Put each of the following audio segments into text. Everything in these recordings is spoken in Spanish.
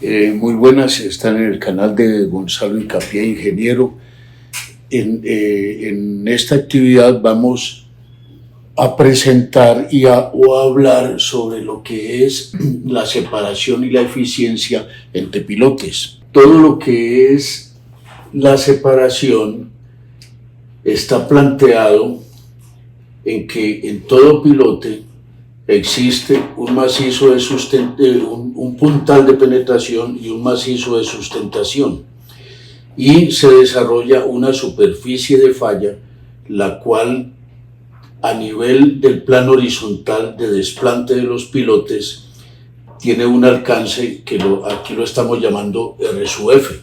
Muy buenas, están en el canal de Gonzalo Hincapié, ingeniero. En esta actividad vamos a presentar o a hablar sobre lo que es la separación y la eficiencia entre pilotes. Todo lo que es la separación está planteado en que en todo pilote existe un macizo de un puntal de penetración y un macizo de sustentación, y se desarrolla una superficie de falla, la cual a nivel del plano horizontal de desplante de los pilotes tiene un alcance que aquí lo estamos llamando R sub F,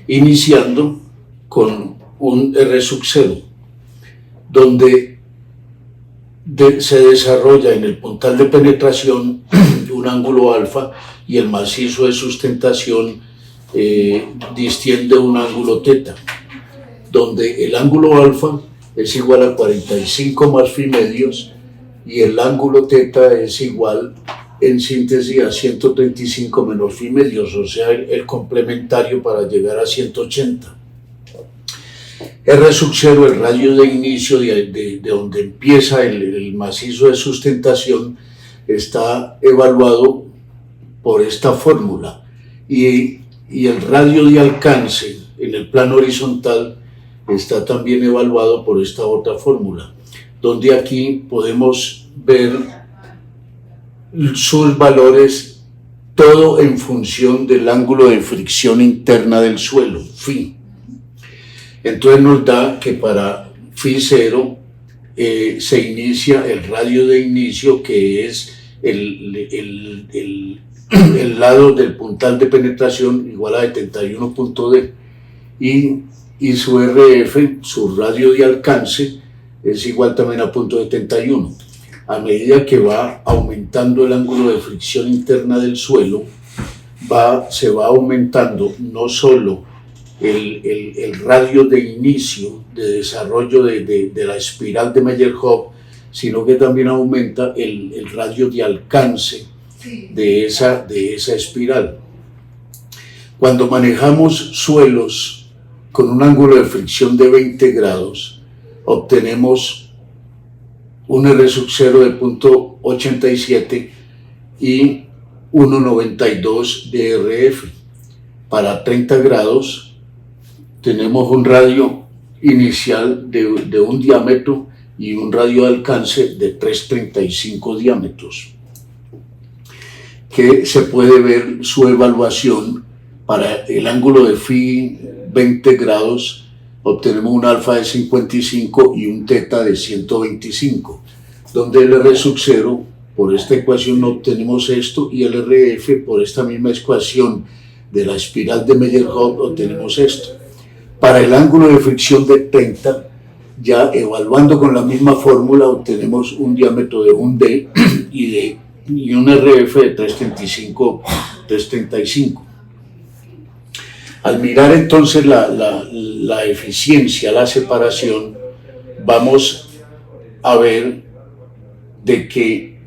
iniciando con un R sub 0, donde se desarrolla en el puntal de penetración un ángulo alfa y el macizo de sustentación distiende un ángulo teta, donde el ángulo alfa es igual a 45 más phi medios y el ángulo teta es igual en síntesis a 135 menos phi medios, o sea, el complementario para llegar a 180. R sub 0, el radio de inicio de donde empieza el macizo de sustentación, está evaluado por esta fórmula, y el radio de alcance en el plano horizontal está también evaluado por esta otra fórmula, donde aquí podemos ver sus valores, todo en función del ángulo de fricción interna del suelo, phi. Entonces nos da que para phi 0 se inicia el radio de inicio, que es el lado del puntal de penetración, igual a 71.d, y su RF, su radio de alcance, es igual también a 0.71. A medida que va aumentando el ángulo de fricción interna del suelo, se va aumentando no solo el radio de inicio de desarrollo de la espiral de Meyerhof, sino que también aumenta el radio de alcance de esa espiral. Cuando manejamos suelos con un ángulo de fricción de 20 grados, obtenemos un R sub 0 de 0.87 y 1.92 de RF. Para 30 grados tenemos un radio inicial de un diámetro y un radio de alcance de 3.35 diámetros, que se puede ver su evaluación. Para el ángulo de phi 20 grados obtenemos un alfa de 55 y un teta de 125, donde el R sub 0, por esta ecuación obtenemos esto, y el RF, por esta misma ecuación de la espiral de Meyerhof, obtenemos esto. Para el ángulo de fricción de 30, ya evaluando con la misma fórmula, obtenemos un diámetro de 1D y un RF de 335. Al mirar entonces la eficiencia, la separación, vamos a ver de que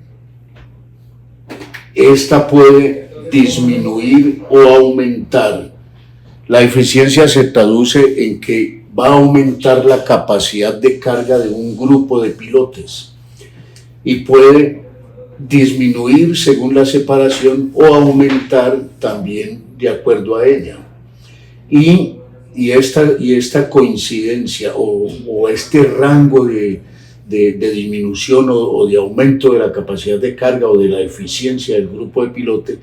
esta puede disminuir o aumentar. La eficiencia se traduce en que va a aumentar la capacidad de carga de un grupo de pilotes, y puede disminuir según la separación o aumentar también de acuerdo a ella. Y esta coincidencia o este rango de disminución o de aumento de la capacidad de carga o de la eficiencia del grupo de pilote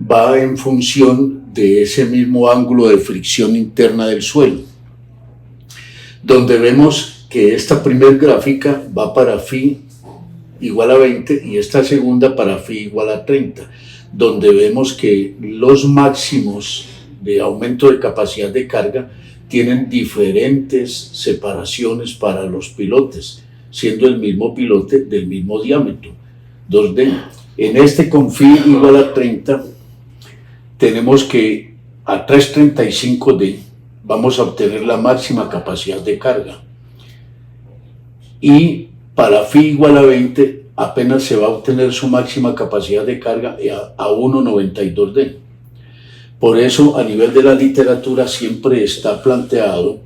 va en función de ese mismo ángulo de fricción interna del suelo, donde vemos que esta primera gráfica va para phi igual a 20 y esta segunda para phi igual a 30, donde vemos que los máximos de aumento de capacidad de carga tienen diferentes separaciones para los pilotes, siendo el mismo pilote del mismo diámetro, 2D. En este con phi igual a 30, tenemos que a 335D vamos a obtener la máxima capacidad de carga, y para phi igual a 20 apenas se va a obtener su máxima capacidad de carga a 1.92D. Por eso, a nivel de la literatura siempre está planteado,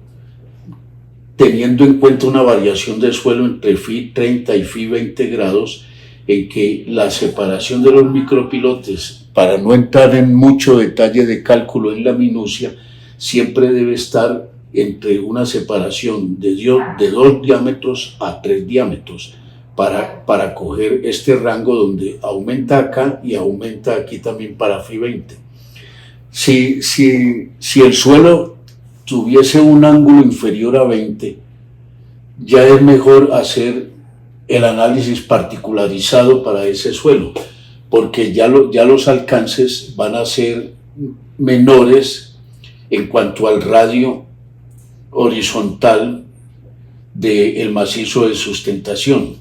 teniendo en cuenta una variación del suelo entre Phi 30 y Phi 20 grados, en que la separación de los micropilotes, para no entrar en mucho detalle de cálculo en la minucia, siempre debe estar entre una separación de 2 diámetros a 3 diámetros para coger este rango donde aumenta acá y aumenta aquí también para Phi 20. Si el suelo tuviese un ángulo inferior a 20, ya es mejor hacer el análisis particularizado para ese suelo, porque ya los alcances van a ser menores en cuanto al radio horizontal del macizo de sustentación.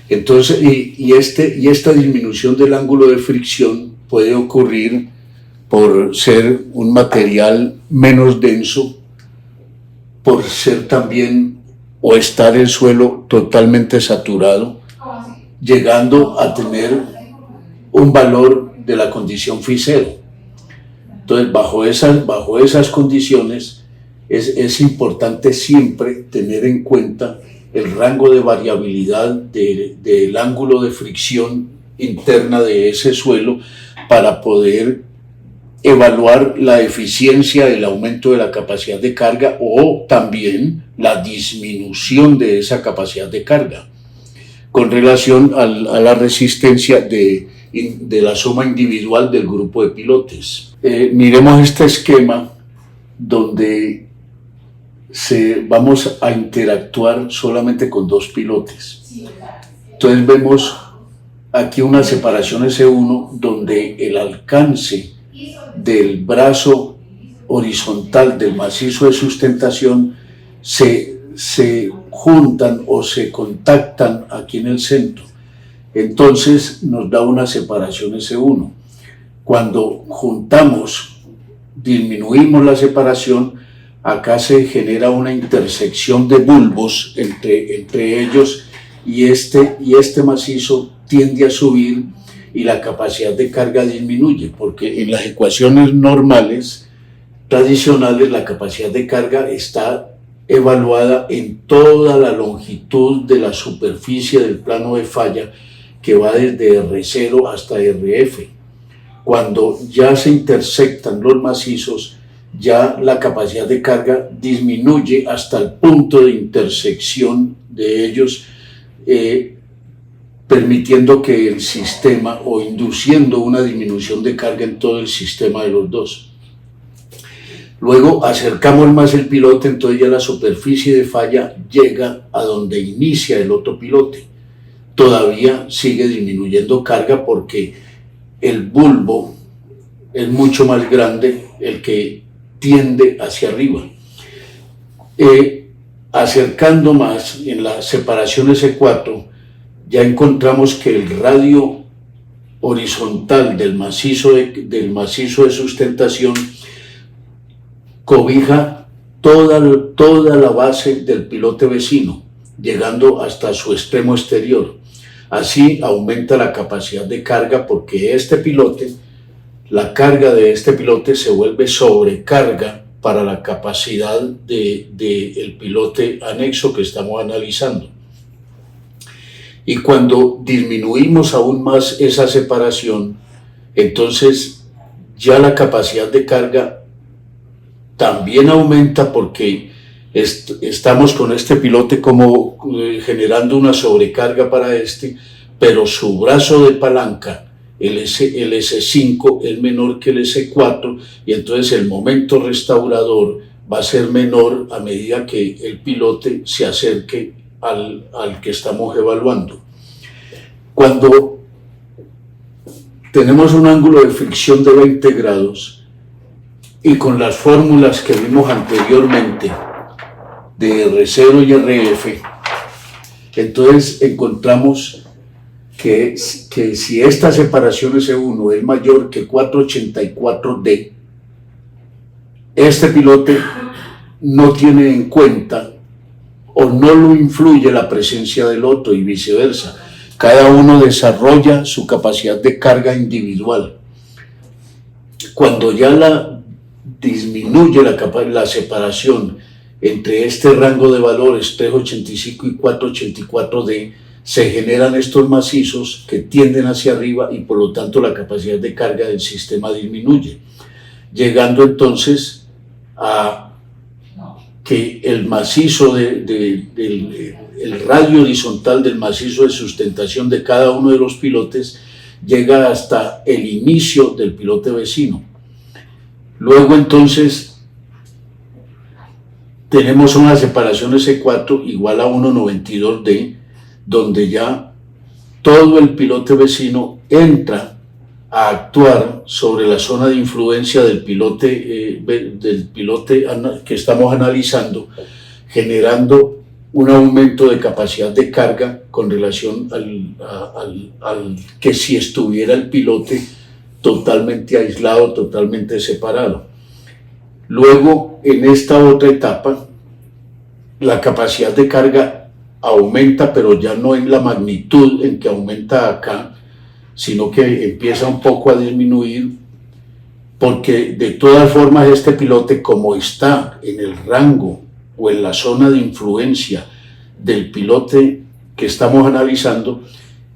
Entonces, esta disminución del ángulo de fricción puede ocurrir por ser un material menos denso, por ser también o estar el suelo totalmente saturado, llegando a tener un valor de la condición Phi 0. Entonces, bajo esas condiciones, es importante siempre tener en cuenta el rango de variabilidad del ángulo de fricción interna de ese suelo para poder evaluar la eficiencia del aumento de la capacidad de carga o también la disminución de esa capacidad de carga con relación a la resistencia de la suma individual del grupo de pilotes. Miremos este esquema donde vamos a interactuar solamente con 2 pilotes. Entonces vemos aquí una separación S1 donde el alcance del brazo horizontal del macizo de sustentación se juntan o se contactan aquí en el centro. Entonces nos da una separación S1. Cuando juntamos, disminuimos la separación, acá se genera una intersección de bulbos entre ellos y este macizo tiende a subir y la capacidad de carga disminuye, porque en las ecuaciones normales, tradicionales, la capacidad de carga está evaluada en toda la longitud de la superficie del plano de falla, que va desde R0 hasta RF. Cuando ya se intersectan los macizos, ya la capacidad de carga disminuye hasta el punto de intersección de ellos, permitiendo que el sistema o induciendo una disminución de carga en todo el sistema de los dos. Luego acercamos más el pilote, entonces ya la superficie de falla llega a donde inicia el otro pilote. Todavía sigue disminuyendo carga porque el bulbo es mucho más grande, el que tiende hacia arriba. Acercando más en la separación S4, ya encontramos que el radio horizontal del macizo de sustentación cobija toda la base del pilote vecino, llegando hasta su extremo exterior. Así aumenta la capacidad de carga porque la carga de este pilote se vuelve sobrecarga para la capacidad del pilote anexo que estamos analizando. Y cuando disminuimos aún más esa separación, entonces ya la capacidad de carga también aumenta porque estamos con este pilote como generando una sobrecarga para pero su brazo de palanca, el S5, es menor que el S4 y entonces el momento restaurador va a ser menor a medida que el pilote se acerque al que estamos evaluando. Cuando tenemos un ángulo de fricción de 20 grados y con las fórmulas que vimos anteriormente de R0 y RF, entonces encontramos que si esta separación S1 es mayor que 484D, este pilote no tiene en cuenta o no lo influye la presencia del otro y cuando ya disminuye la separación entre este rango de valores 385 y 484D, se generan estos macizos que tienden hacia arriba y por lo tanto la capacidad de carga del sistema disminuye, llegando entonces a que el macizo el radio horizontal del macizo de sustentación de cada uno de los pilotes llega hasta el inicio del pilote vecino. Luego entonces tenemos una separación S4 igual a 1,92D, donde ya todo el pilote vecino entra a actuar sobre la zona de influencia del pilote que estamos analizando, generando un aumento de capacidad de carga con relación al que si estuviera el pilote totalmente aislado, totalmente separado. Luego, en esta otra etapa, la capacidad de carga aumenta, pero ya no en la magnitud en que aumenta acá, sino que empieza un poco a disminuir, porque de todas formas este pilote, como está en el rango o en la zona de influencia del pilote que estamos analizando,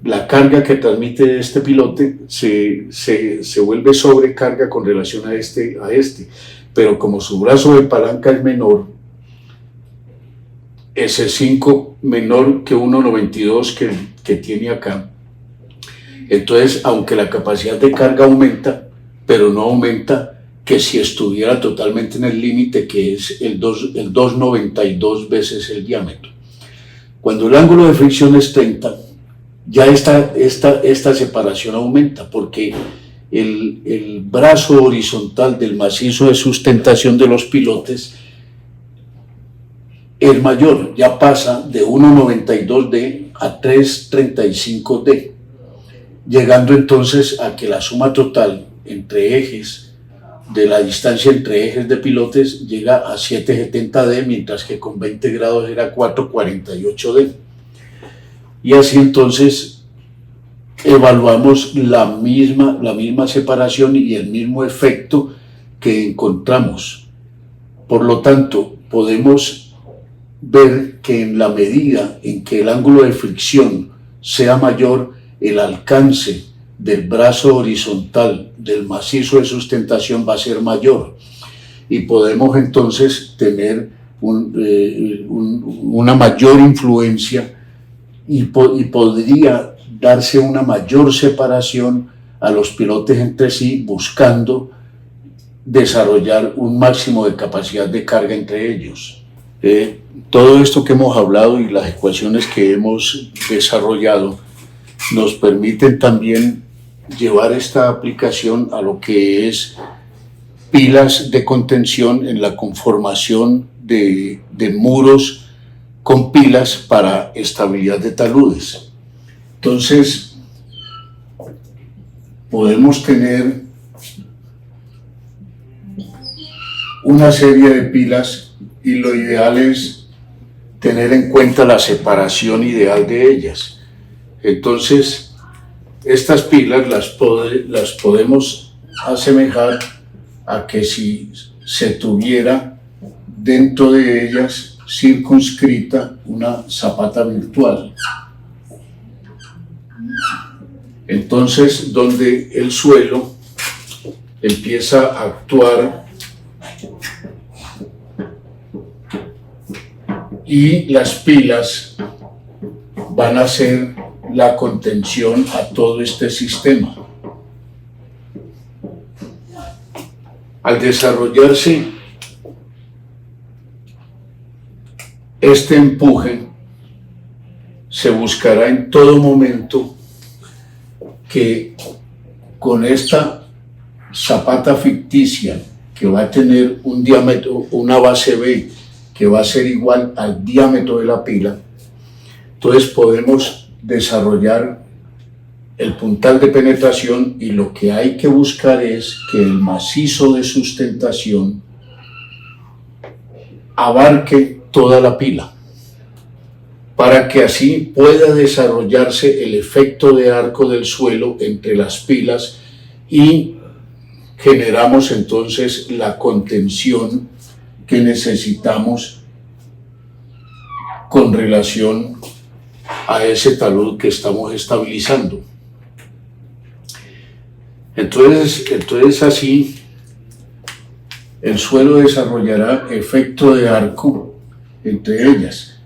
la carga que transmite este pilote se vuelve sobrecarga con relación a este. Pero como su brazo de palanca es menor, S5 menor que 1,92 que tiene acá, entonces aunque la capacidad de carga aumenta, pero no aumenta que si estuviera totalmente en el límite, que es el 2,92 veces el diámetro. Cuando el ángulo de fricción es 30, ya esta separación aumenta, porque el brazo horizontal del macizo de sustentación de los pilotes es mayor, ya pasa de 1,92D a 3,35D, llegando entonces a que la suma total entre ejes, de la distancia entre ejes de pilotes, llega a 7,70D, mientras que con 20 grados era 4,48D. Y así entonces evaluamos la misma separación y el mismo efecto que encontramos. Por lo tanto, podemos ver que en la medida en que el ángulo de fricción sea mayor, el alcance del brazo horizontal del macizo de sustentación va a ser mayor, y podemos entonces tener una mayor influencia y podría darse una mayor separación a los pilotes entre sí, buscando desarrollar un máximo de capacidad de carga entre ellos. Todo esto que hemos hablado y las ecuaciones que hemos desarrollado nos permiten también llevar esta aplicación a lo que es pilas de contención en la conformación de muros con pilas para estabilidad de taludes. Entonces, podemos tener una serie de pilas y lo ideal es tener en cuenta la separación ideal de ellas. Entonces, estas pilas las podemos asemejar a que si se tuviera dentro de ellas circunscrita una zapata virtual. Entonces, donde el suelo empieza a actuar y las pilas van a hacer la contención a todo este sistema. Al desarrollarse este empuje, se buscará en todo momento que con esta zapata ficticia, que va a tener un diámetro, una base B, que va a ser igual al diámetro de la pila, entonces podemos desarrollar el puntal de penetración, y lo que hay que buscar es que el macizo de sustentación abarque toda la pila, para que así pueda desarrollarse el efecto de arco del suelo entre las pilas y generamos entonces la contención que necesitamos con relación a ese talud que estamos estabilizando. Entonces así el suelo desarrollará efecto de arco entre ellas.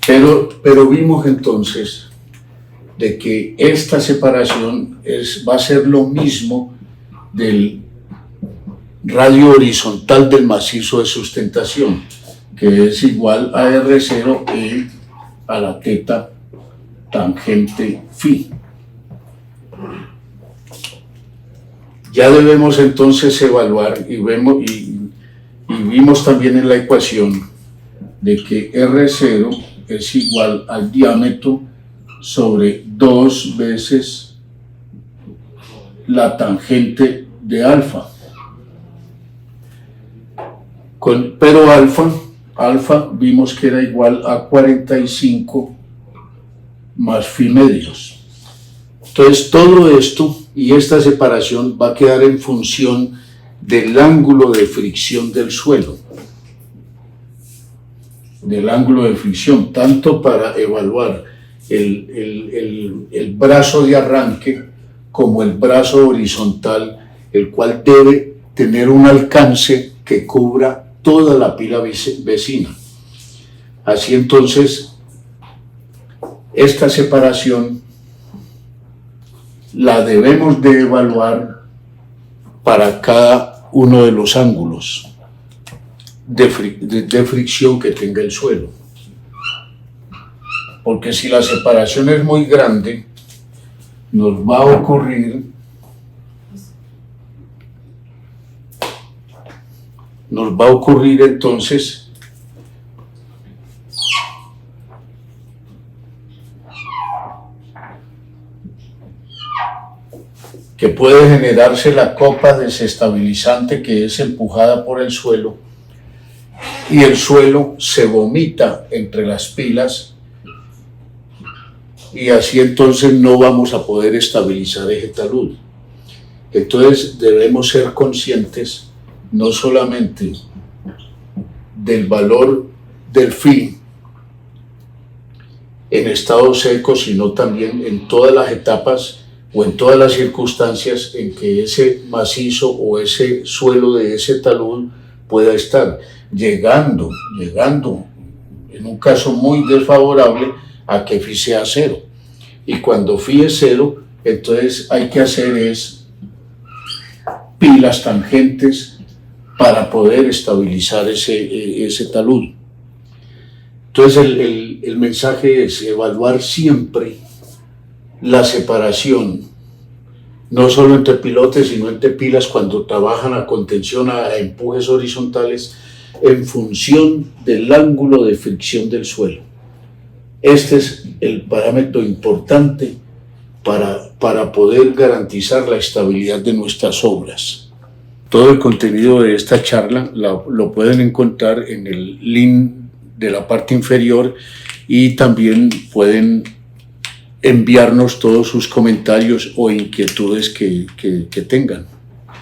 Pero vimos entonces de que esta separación va a ser lo mismo del radio horizontal del macizo de sustentación, que es igual a R0 e a la teta tangente phi. Ya debemos entonces evaluar y vimos también en la ecuación de que R0 es igual al diámetro sobre 2 veces la tangente de alfa. Pero alfa vimos que era igual a 45 más phi medios. Entonces todo esto y esta separación va a quedar en función del ángulo de fricción del suelo. Del ángulo de fricción, tanto para evaluar el brazo de arranque como el brazo horizontal, el cual debe tener un alcance que cubra toda la pila vecina. Así entonces, esta separación la debemos de evaluar para cada uno de los ángulos de fricción que tenga el suelo. Porque si la separación es muy grande, nos va a ocurrir entonces que puede generarse la copa desestabilizante que es empujada por el suelo y el suelo se vomita entre las pilas y así entonces no vamos a poder estabilizar ese talud. Entonces debemos ser conscientes no solamente del valor del phi en estado seco, sino también en todas las etapas o en todas las circunstancias en que ese macizo o ese suelo de ese talud pueda estar llegando en un caso muy desfavorable a que phi sea 0. Y cuando phi es 0, entonces hay que hacer pilas tangentes para poder estabilizar ese talud. Entonces el mensaje es evaluar siempre la separación, no solo entre pilotes, sino entre pilas cuando trabajan a contención, a empujes horizontales, en función del ángulo de fricción del suelo. Este es el parámetro importante para poder garantizar la estabilidad de nuestras obras. Todo el contenido de esta charla lo pueden encontrar en el link de la parte inferior y también pueden enviarnos todos sus comentarios o inquietudes que tengan.